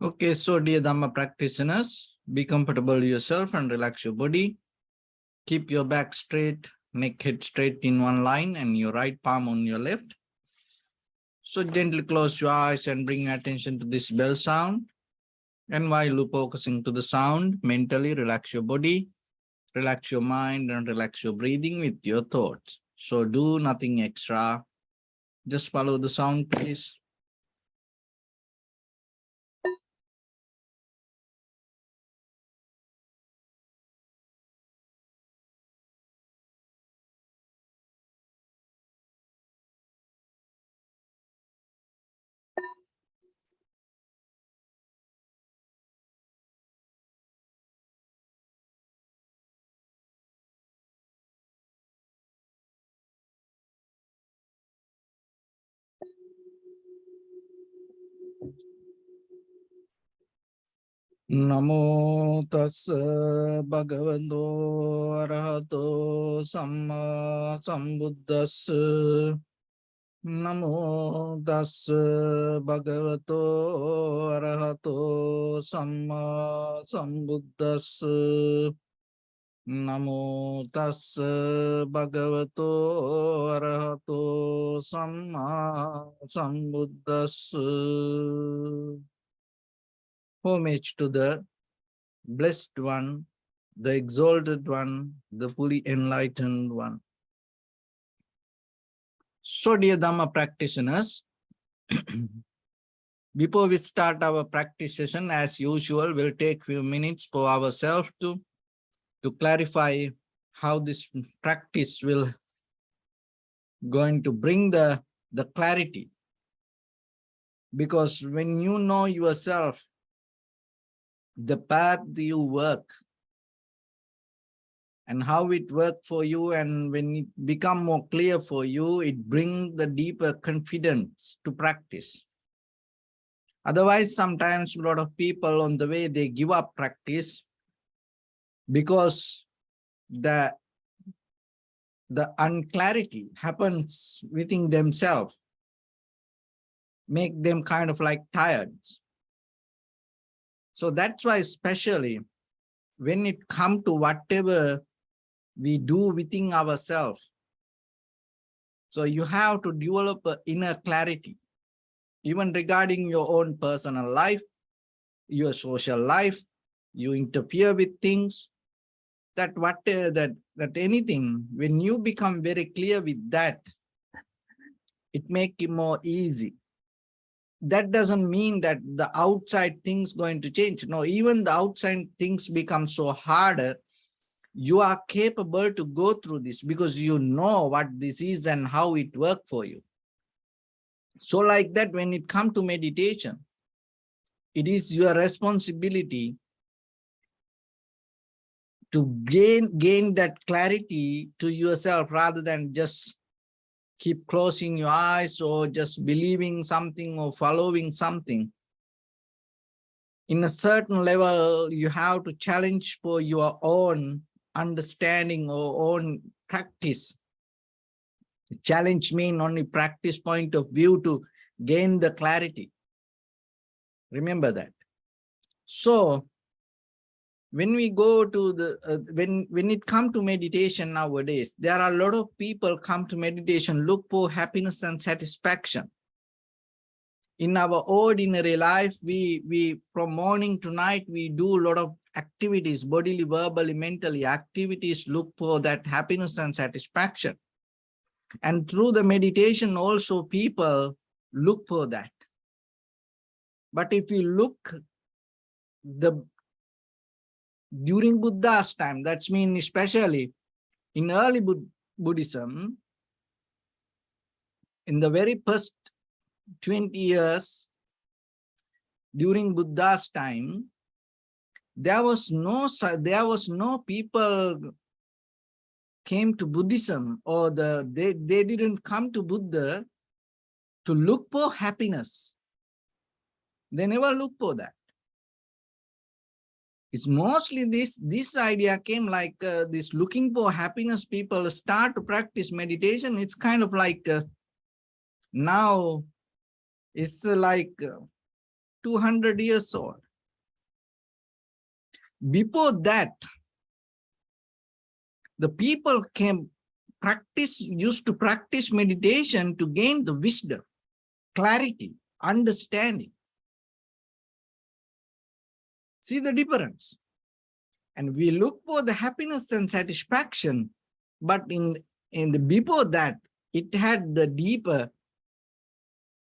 Okay, so dear Dharma practitioners, be comfortable yourself and relax your body. Keep your back straight, neck head straight in one line and your right palm on your left. So gently close your eyes and bring your attention to this bell sound. And while you're focusing to the sound, mentally relax your body, relax your mind and relax your breathing with your thoughts. So do nothing extra. Just follow the sound, please. Namo tassa bhagavato arahato samma sambuddhassa. Namo tassa bhagavato arahato samma sambuddhassa. Namo tassa bhagavato arahato samma sambuddhassa. Homage to the Blessed One, the Exalted One, the fully enlightened One. So, dear Dhamma practitioners, before we start our practice session, as usual, we'll take few minutes for ourselves to clarify how this practice will going to bring the clarity. Because when you know yourself, the path you work and how it worked for you, and when it become more clear for you, it brings the deeper confidence to practice. Otherwise, sometimes a lot of people on the way, they give up practice because the unclarity happens within themselves, make them kind of like tired. So that's why, especially when it comes to whatever we do within ourselves, so you have to develop an inner clarity, even regarding your own personal life, your social life. You interfere with things, that anything, when you become very clear with that, it makes it more easy. That doesn't mean that the outside things going to change. No, even the outside things become so harder. You are capable to go through this because you know what this is and how it works for you. So like that, when it comes to meditation, it is your responsibility to gain that clarity to yourself, rather than just keep closing your eyes or just believing something or following something. In a certain level, you have to challenge for your own understanding or own practice. Challenge means only practice point of view to gain the clarity. Remember that. So when we go to the when it comes to meditation nowadays, there are a lot of people come to meditation, look for happiness and satisfaction. In our ordinary life, we from morning to night, we do a lot of activities, bodily, verbally, mentally activities, look for that happiness and satisfaction. And through the meditation also, people look for that. But if you look during Buddha's time, that's mean especially in early Buddhism, in the very first 20 years during Buddha's time, there was no people came to Buddhism, or they didn't come to Buddha to look for happiness. They never look for that. It's mostly this idea came like this looking for happiness. People start to practice meditation. It's kind of like now it's like 200 years old. Before that, the people used to practice meditation to gain the wisdom, clarity, understanding. See the difference. And we look for the happiness and satisfaction, but before that, it had the deeper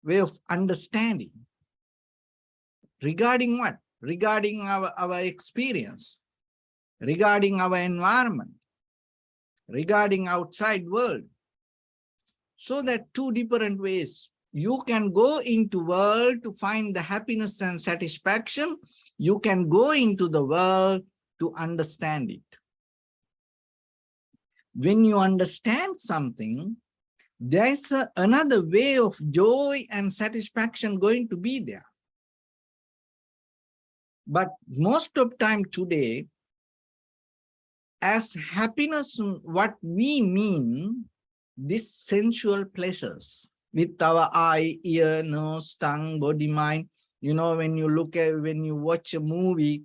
way of understanding. Regarding what? Regarding our experience, regarding our environment, regarding outside world. So that two different ways. You can go into world to find the happiness and satisfaction. You can go into the world to understand it. When you understand something, there's another way of joy and satisfaction going to be there. But most of time today, as happiness, what we mean, these sensual pleasures with our eye, ear, nose, tongue, body, mind. You know, when you watch a movie,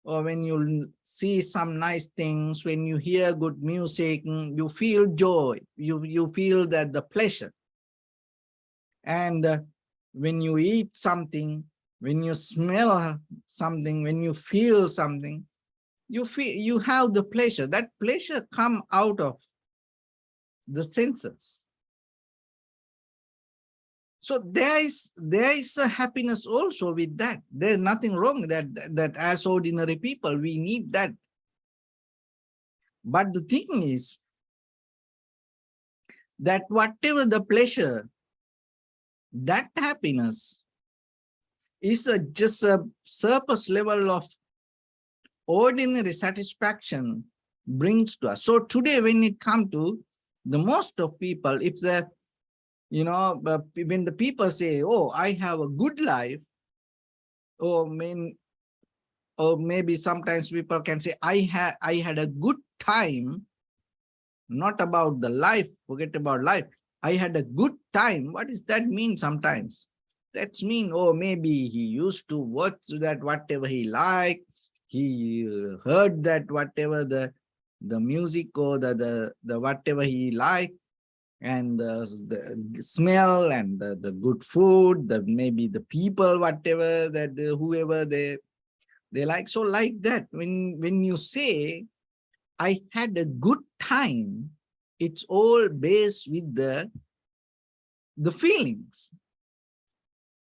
or when you see some nice things, when you hear good music, you feel joy, you feel that the pleasure. And when you eat something, when you smell something, when you feel something, you have the pleasure. That pleasure come out of the senses. So there is a happiness also with that. There's nothing wrong that as ordinary people, we need that. But the thing is that whatever the pleasure, that happiness is just a surface level of ordinary satisfaction brings to us. So today, when it comes to the most of people, if the when the people say, oh, I have a good life, or maybe sometimes people can say, I had a good time, not about the life, forget about life. I had a good time. What does that mean sometimes? That means, oh, maybe he used to watch that whatever he liked, he heard that whatever the music or the whatever he liked, and the smell and the good food, maybe the people, whatever that whoever they like. So like that, when you say I had a good time, it's all based with the feelings.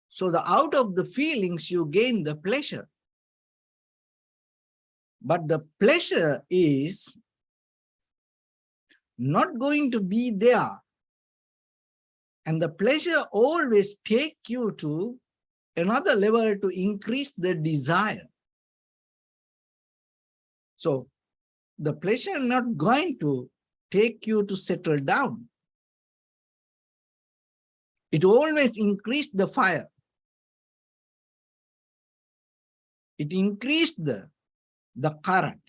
So out of the feelings you gain the pleasure. But the pleasure is not going to be there. And the pleasure always take you to another level to increase the desire. So the pleasure not going to take you to settle down. It always increased the fire. It increased the current.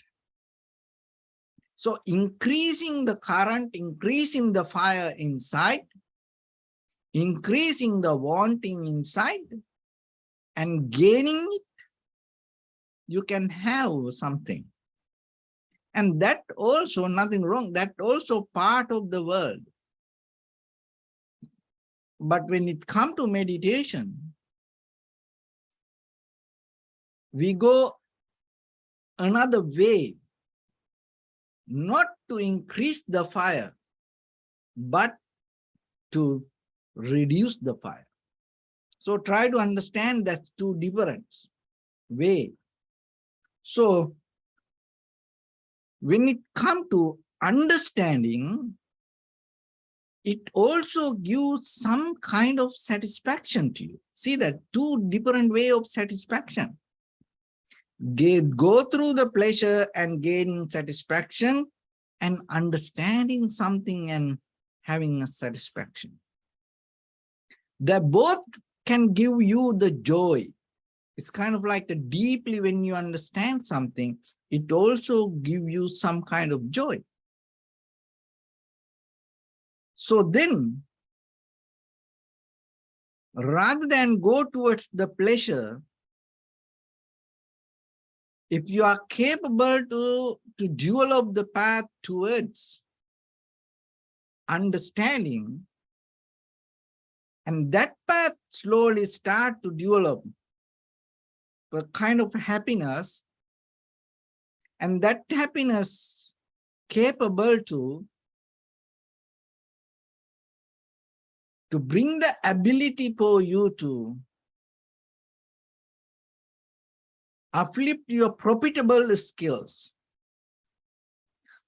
So increasing the current, increasing the fire inside, increasing the wanting inside, and gaining it, you can have something. And that also, nothing wrong, that also part of the world. But when it comes to meditation, we go another way, not to increase the fire, but to reduce the fire. So try to understand that two different ways. So when it comes to understanding, it also gives some kind of satisfaction to you. See that two different ways of satisfaction. Go through the pleasure and gain satisfaction, and understanding something and having a satisfaction. That both can give you the joy. It's kind of like deeply when you understand something, it also gives you some kind of joy. So then, Rather than go towards the pleasure, if you are capable to develop the path towards understanding, and that path slowly start to develop a kind of happiness, and that happiness capable to bring the ability for you to uplift your profitable skills.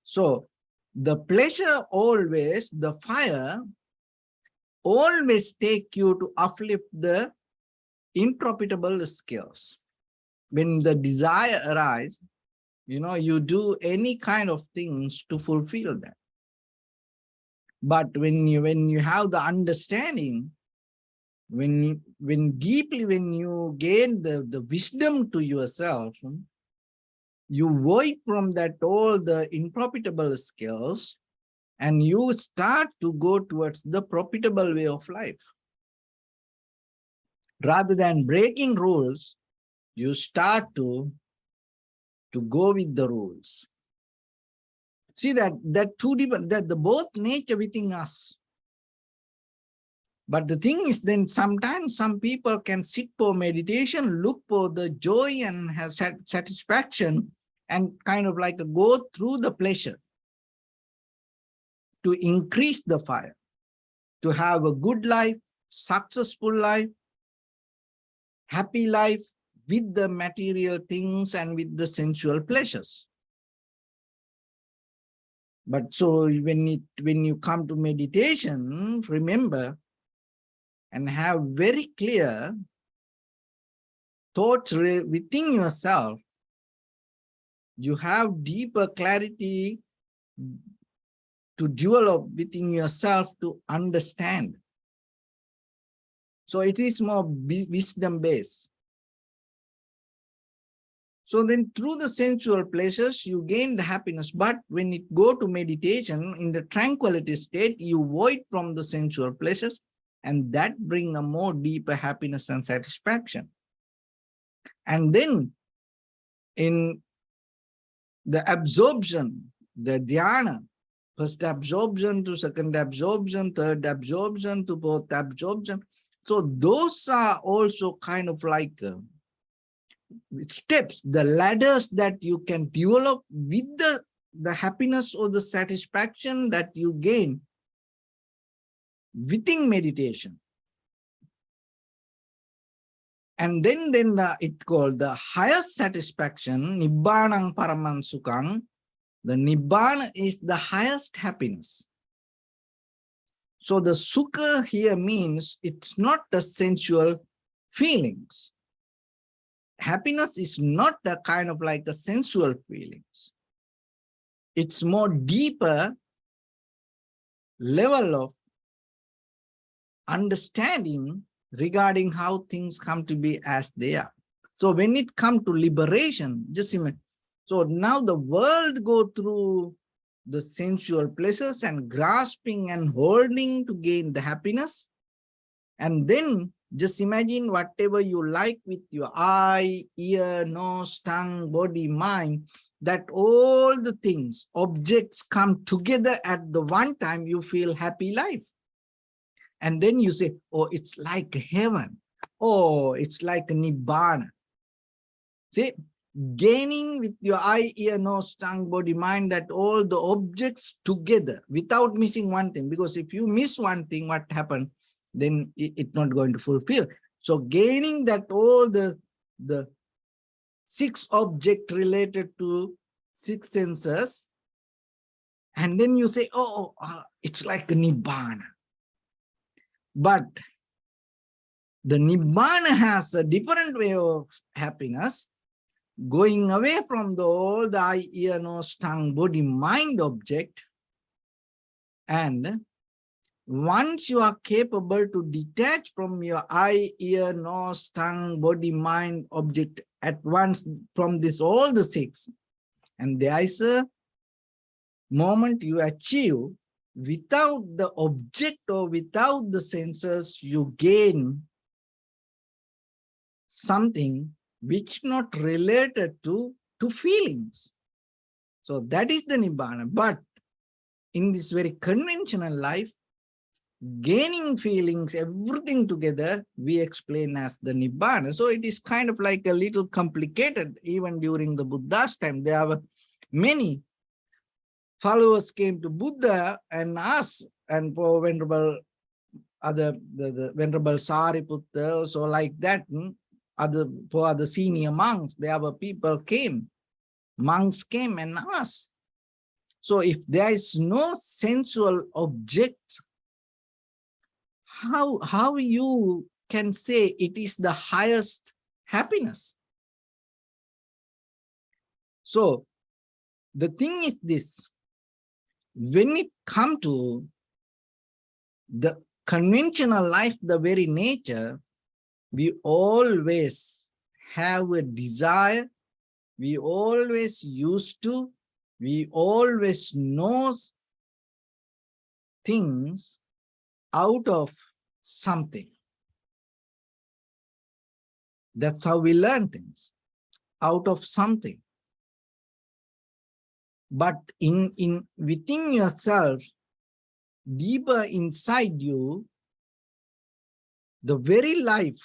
So the pleasure always, the fire always take you to uplift the unprofitable skills. When the desire arises, you do any kind of things to fulfill that. But when you have the understanding, when deeply when you gain the wisdom to yourself, you avoid from that all the unprofitable skills, and you start to go towards the profitable way of life. Rather than breaking rules, you start to go with the rules. See that two different, that the both nature within us. But the thing is, then sometimes some people can sit for meditation, look for the joy and have satisfaction, and kind of like go through the pleasure to increase the fire, to have a good life, successful life, happy life with the material things and with the sensual pleasures. But so when you come to meditation, remember and have very clear thoughts within yourself. You have deeper clarity to develop within yourself to understand. So it is more wisdom based. So then through the sensual pleasures, you gain the happiness. But when it go to meditation, in the tranquility state, you avoid from the sensual pleasures, and that bring a more deeper happiness and satisfaction. And then in the absorption, the dhyana, first absorption to second absorption, third absorption to fourth absorption. So those are also kind of like steps, the ladders that you can develop with the happiness or the satisfaction that you gain within meditation. And then it called the highest satisfaction, Nibbanang Paraman Sukhang. The Nibbana is the highest happiness. So the Sukha here means it's not the sensual feelings. Happiness is not the kind of like the sensual feelings. It's more deeper level of understanding regarding how things come to be as they are. So when it comes to liberation, just imagine. So now the world go through the sensual pleasures and grasping and holding to gain the happiness. And then just imagine whatever you like with your eye, ear, nose, tongue, body, mind, that all the things, objects come together at the one time, you feel happy life. And then you say, oh, it's like heaven. Oh, it's like Nibbana. See, gaining with your eye, ear, nose, tongue, body, mind, that all the objects together without missing one thing. Because if you miss one thing, what happened? Then it's not going to fulfill. So gaining that all the 6 objects related to 6 senses, and then you say, oh, it's like a Nibbana. But the Nibbana has a different way of happiness, going away from all the eye, ear, nose, tongue, body, mind object. And once you are capable to detach from your eye, ear, nose, tongue, body, mind object at once from this, all the 6, and there is a moment you achieve without the object or without the senses, you gain something which not related to feelings. So that is the Nibbana. But in this very conventional life, gaining feelings, everything together, we explain as the Nibbana. So it is kind of like a little complicated. Even during the Buddha's time, there were many followers came to Buddha and asked, and for Venerable the Venerable Sariputta, so like that, for other senior monks, there were people came, monks came and asked. So if there is no sensual object, how you can say it is the highest happiness? So the thing is this, when it comes to the conventional life, the very nature, we always have a desire, we always used to, we always know things out of something. That's how we learn things, out of something. But within yourself, deeper inside you, the very life,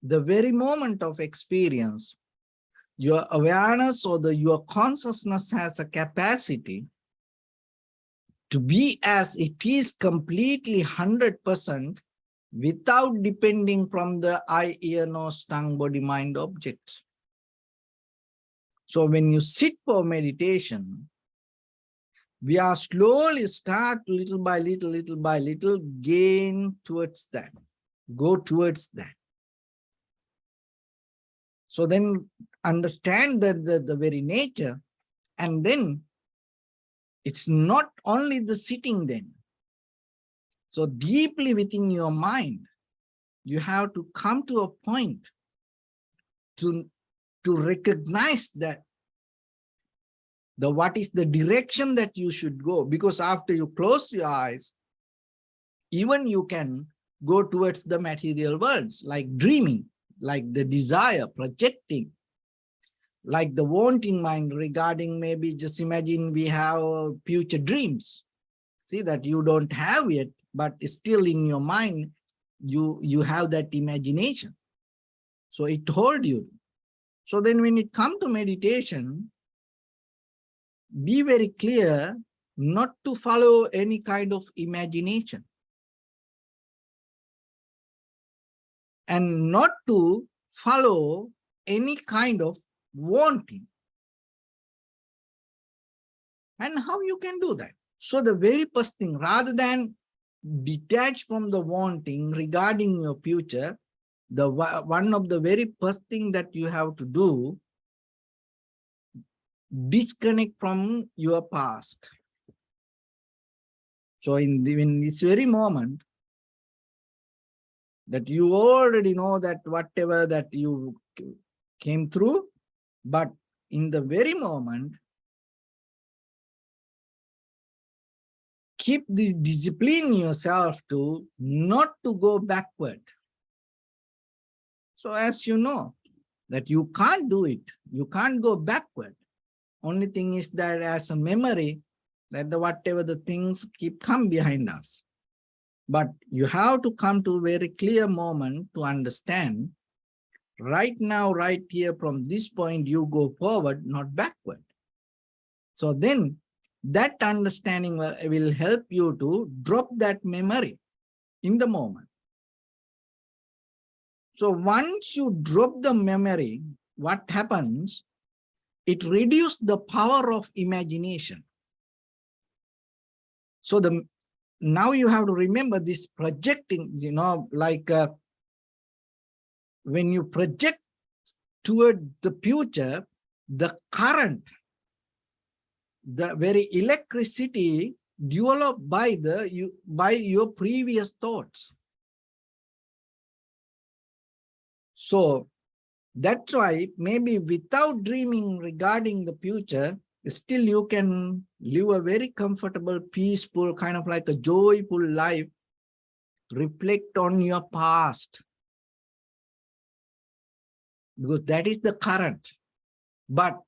the very moment of experience, your awareness or your consciousness has a capacity to be as it is completely 100% without depending from the eye, ear, nose, tongue, body, mind objects. So when you sit for meditation, we are slowly start little by little, gain towards that, go towards that. So then understand that the very nature, and then it's not only the sitting then. So deeply within your mind, you have to come to a point to recognize that what is the direction that you should go. Because after you close your eyes, even you can go towards the material worlds, like dreaming, like the desire, projecting, like the wanting mind regarding, maybe just imagine we have future dreams. See that you don't have yet, but still in your mind, you have that imagination. So it told you. So then when it comes to meditation, be very clear not to follow any kind of imagination. And not to follow any kind of wanting. And how you can do that? So the very first thing, rather than detach from the wanting regarding your future, one of the very first thing that you have to do, disconnect from your past. So in this very moment, that you already know that whatever that you came through, but in the very moment, keep the discipline yourself to not to go backward. So as you know, that you can't do it, you can't go backward. Only thing is that as a memory, that whatever the things come behind us. But you have to come to a very clear moment to understand, right now, right here, from this point, you go forward, not backward. So then that understanding will help you to drop that memory in the moment. So once you drop the memory, what happens? It reduces the power of imagination. So now you have to remember this projecting, like when you project toward the future, the current, the very electricity developed by your previous thoughts. So that's why maybe without dreaming regarding the future, still you can live a very comfortable, peaceful, kind of like a joyful life. Reflect on your past. because that is the current. But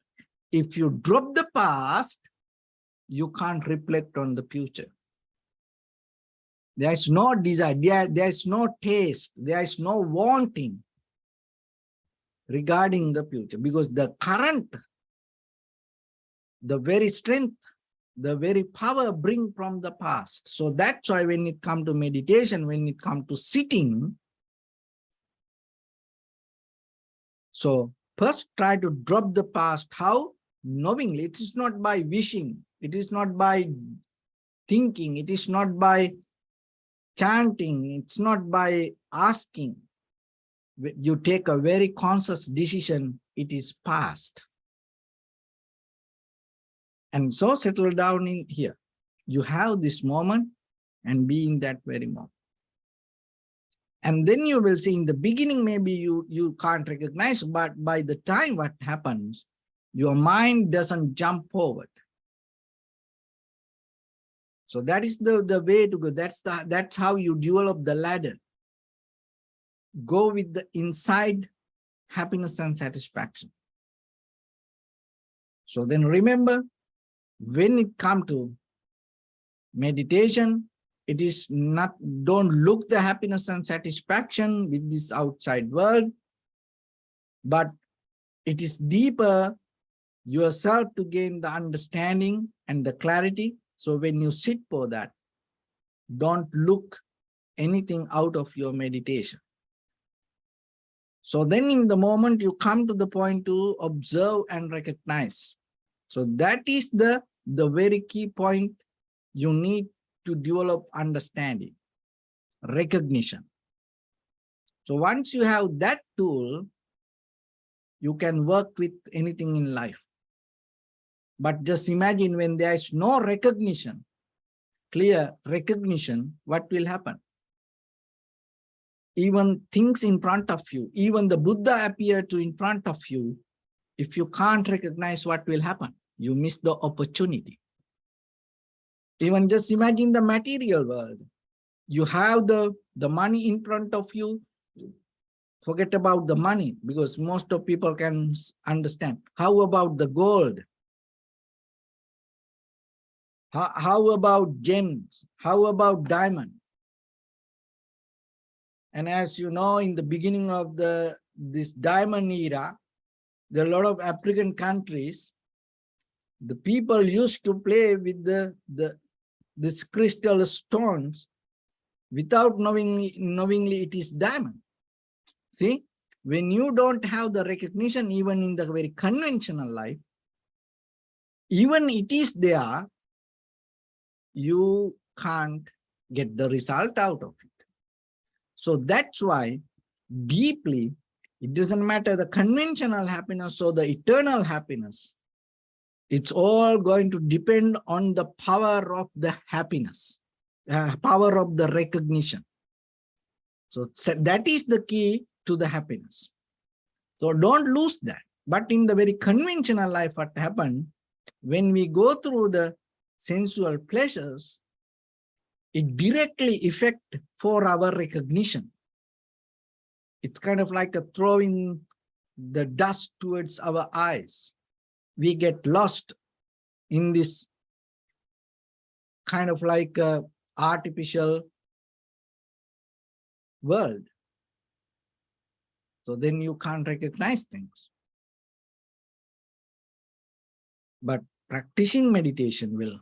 if you drop the past, you can't reflect on the future. There is no desire, there is no taste, there is no wanting regarding the future, because the current, the very strength, the very power bring from the past. So that's why when it comes to meditation, when it comes to sitting, so first try to drop the past. How? Knowingly. It is not by wishing, it is not by thinking, it is not by chanting, it's not by asking. You take a very conscious decision, it is past. And so settle down in here. You have this moment and be in that very moment. And then you will see in the beginning, maybe you can't recognize, but by the time what happens, your mind doesn't jump forward. So that is the way to go. That's how you develop the ladder. Go with the inside happiness and satisfaction. So then remember, when it comes to meditation, it is not, don't look the happiness and satisfaction with this outside world, but it is deeper yourself to gain the understanding and the clarity. So when you sit for that, don't look anything out of your meditation. So then in the moment you come to the point to observe and recognize. So that is the very key point you need to develop understanding, recognition. So once you have that tool, you can work with anything in life. But just imagine when there is no recognition, clear recognition, what will happen? Even things in front of you, even the Buddha appear to in front of you, if you can't recognize, what will happen? You miss the opportunity. Even just imagine the material world. You have the money in front of you. Forget about the money, because most of people can understand. How about the gold? How about gems? How about diamond? And as you know, in the beginning of this diamond era, there are a lot of African countries, the people used to play with this crystal stones without knowingly it is diamond. See, when you don't have the recognition, even in the very conventional life, even it is there, you can't get the result out of it. So that's why deeply, it doesn't matter the conventional happiness or the eternal happiness. It's all going to depend on the power of the happiness, power of the recognition. So that is the key to the happiness. So don't lose that. But in the very conventional life, what happened, when we go through the sensual pleasures, it directly affects for our recognition. It's kind of like a throwing the dust towards our eyes. We get lost in this kind of like a artificial world. So then you can't recognize things. But practicing meditation will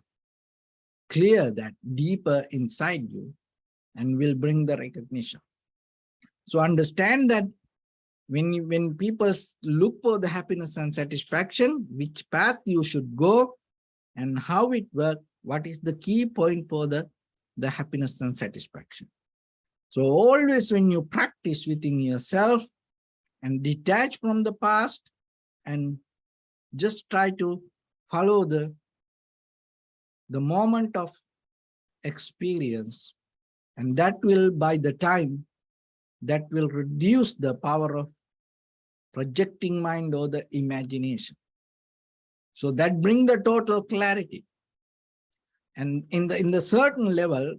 clear that deeper inside you and will bring the recognition. So understand that when people look for the happiness and satisfaction, which path you should go and how it works, what is the key point for the happiness and satisfaction. So always when you practice within yourself and detach from the past and just try to follow the moment of experience, and that will, by the time, that will reduce the power of projecting mind or the imagination. So that brings the total clarity. And in the certain level,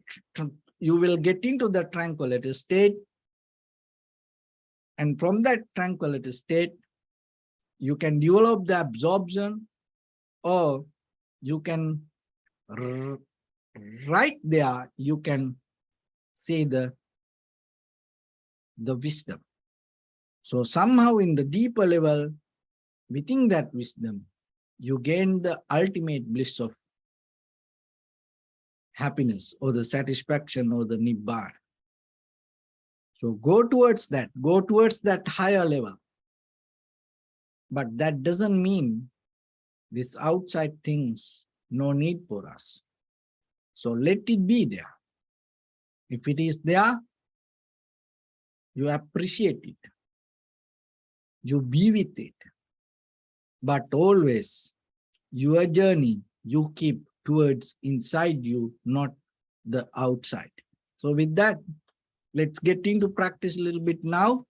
you will get into the tranquility state And from that tranquility state, you can develop the absorption, or you can right there, you can see the wisdom. So somehow in the deeper level, within that wisdom, you gain the ultimate bliss of happiness or the satisfaction or the nibbana. So go towards that higher level. But that doesn't mean these outside things, no need for us. So let it be there. If it is there, you appreciate it. You be with it. But always your journey, you keep towards inside you, not the outside. So with that, let's get into practice a little bit now.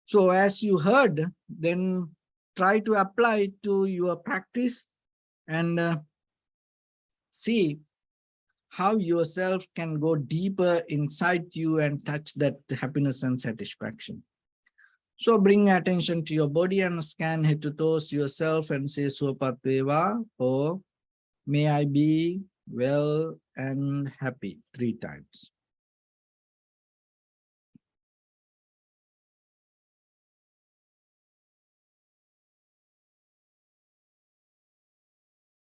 So as you heard, then try to apply it to your practice and see how yourself can go deeper inside you and touch that happiness and satisfaction. So bring attention to your body and scan head to toes yourself and say Supatveva, or may I be well and happy 3 times.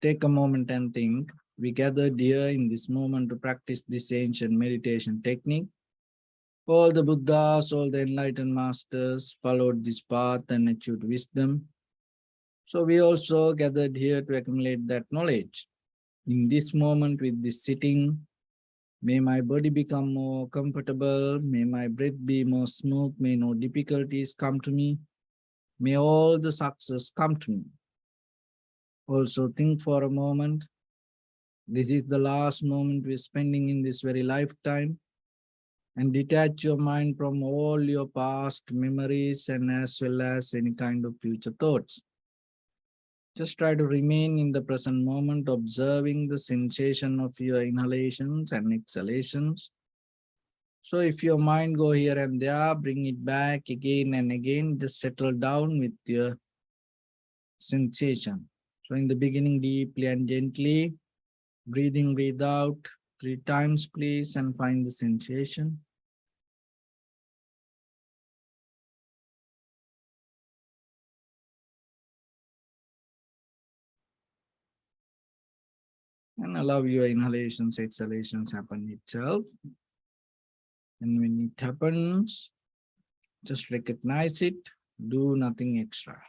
Take a moment and think. We gathered here in this moment to practice this ancient meditation technique. All the Buddhas, all the enlightened masters followed this path and achieved wisdom. So we also gathered here to accumulate that knowledge. In this moment with this sitting, may my body become more comfortable, may my breath be more smooth, may no difficulties come to me, may all the success come to me. Also think for a moment, this is the last moment we're spending in this very lifetime, and detach your mind from all your past memories and as well as any kind of future thoughts. Just try to remain in the present moment, observing the sensation of your inhalations and exhalations. So if your mind go here and there, bring it back again and again, just settle down with your sensation. So in the beginning, deeply and gently, breathe in, breathe out 3 times, please, and find the sensation. And allow your inhalations, exhalations happen itself. And when it happens, just recognize it, do nothing extra.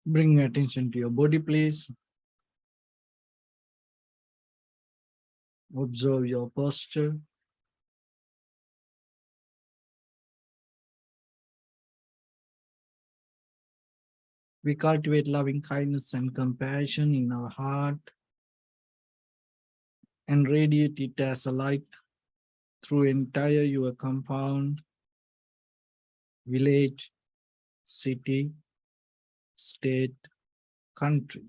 Bring attention to your body, please. Observe your posture. We cultivate loving kindness and compassion in our heart and radiate it as a light through entire your compound, village, city, state, country,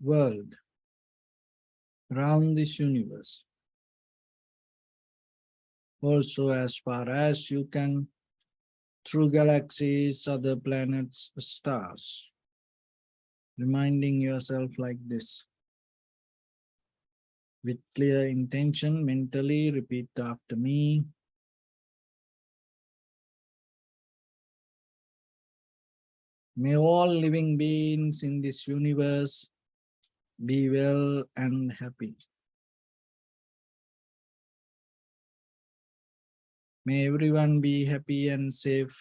world, around this universe. Also, as far as you can, through galaxies, other planets, stars. Reminding yourself like this. With clear intention, mentally repeat after me. May all living beings in this universe be well and happy. May everyone be happy and safe.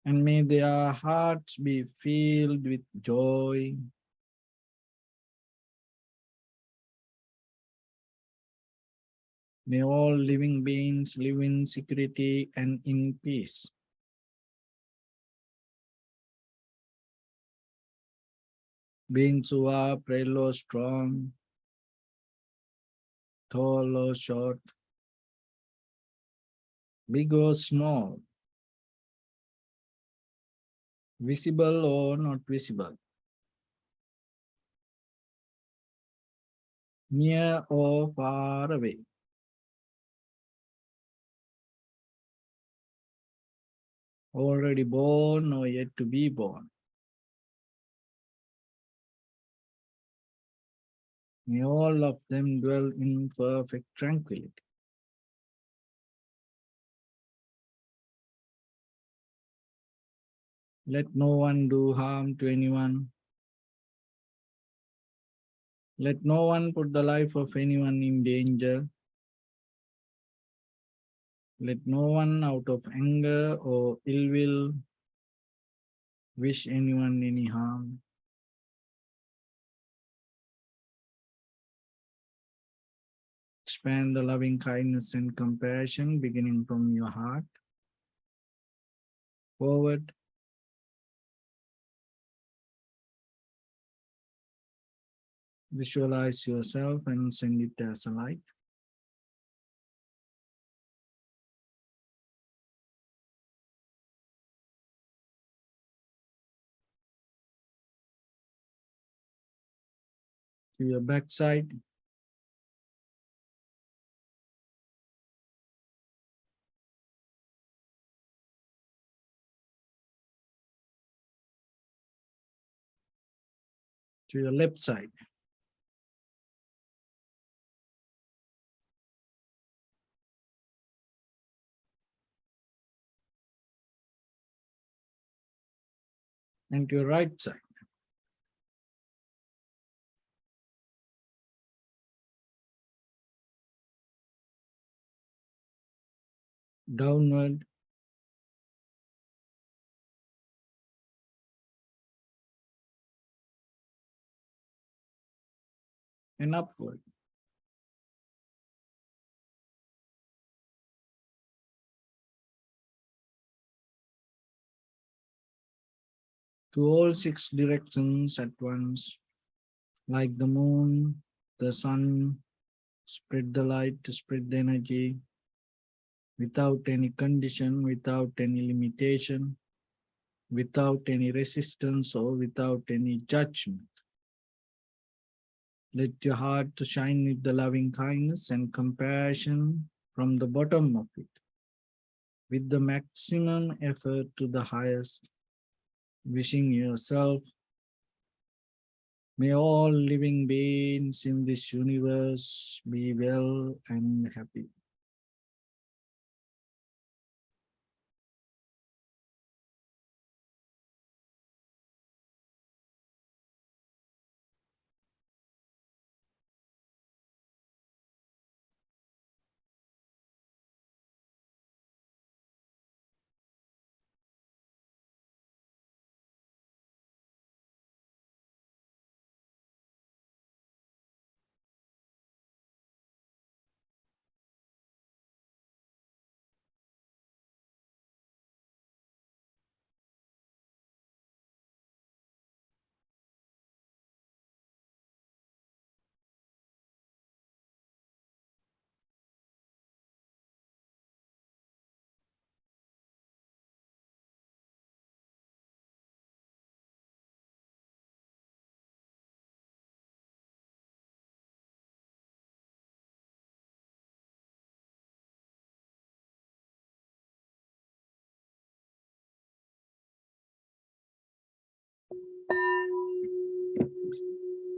And may their hearts be filled with joy. May all living beings live in security and in peace. Beings who are frail or strong, tall or short, big or small, visible or not visible, near or far away. Already born or yet to be born. May all of them dwell in perfect tranquility. Let no one do harm to anyone. Let no one put the life of anyone in danger. Let no one out of anger or ill will wish anyone any harm. Expand the loving kindness and compassion beginning from your heart forward. Visualize yourself and send it as a light. To your backside. To your left side. And to your right side. Downward. And upward. To all 6 directions at once, like the moon, the sun, spread the light, spread the energy, without any condition, without any limitation, without any resistance or without any judgment. Let your heart to shine with the loving kindness and compassion from the bottom of it, with the maximum effort to the highest, wishing yourself, may all living beings in this universe be well and happy.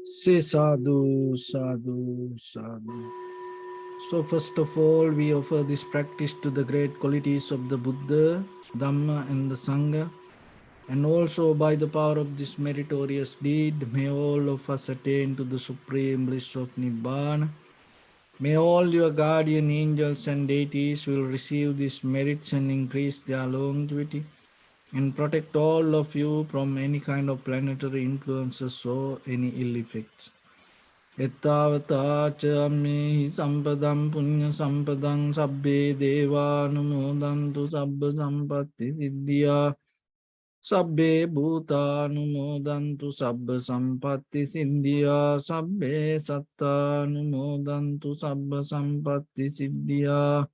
Say sadhu, sadhu, sadhu. So first of all, we offer this practice to the great qualities of the Buddha, Dhamma and the Sangha. And also by the power of this meritorious deed, may all of us attain to the supreme bliss of Nibbana. May all your guardian angels and deities will receive these merits and increase their longevity and protect all of you from any kind of planetary influences or any ill effects. Ettavata ca ammehi sampadam punya sampadam sabbe deva anumodantu sabba sampatti siddhya sabbe bhuta anumodantu sabba sampatti siddhya sabbe satta anumodantu sabba sampatti siddhya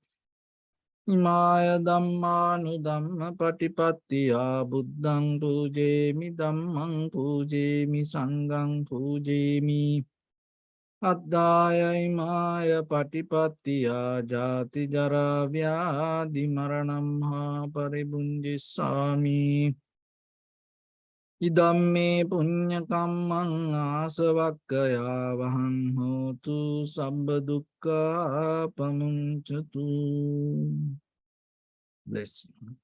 Imaya dhammanu dhamma patipattiya buddhang pujemi dhammang pujemi sanghang pujemi Addaya imaya patipattiya jati jara vyadi maranam ha paribunjissami Idamme punya kammang asavakkaya vahan hotu sabba dukkha pamuncatu. Bless you.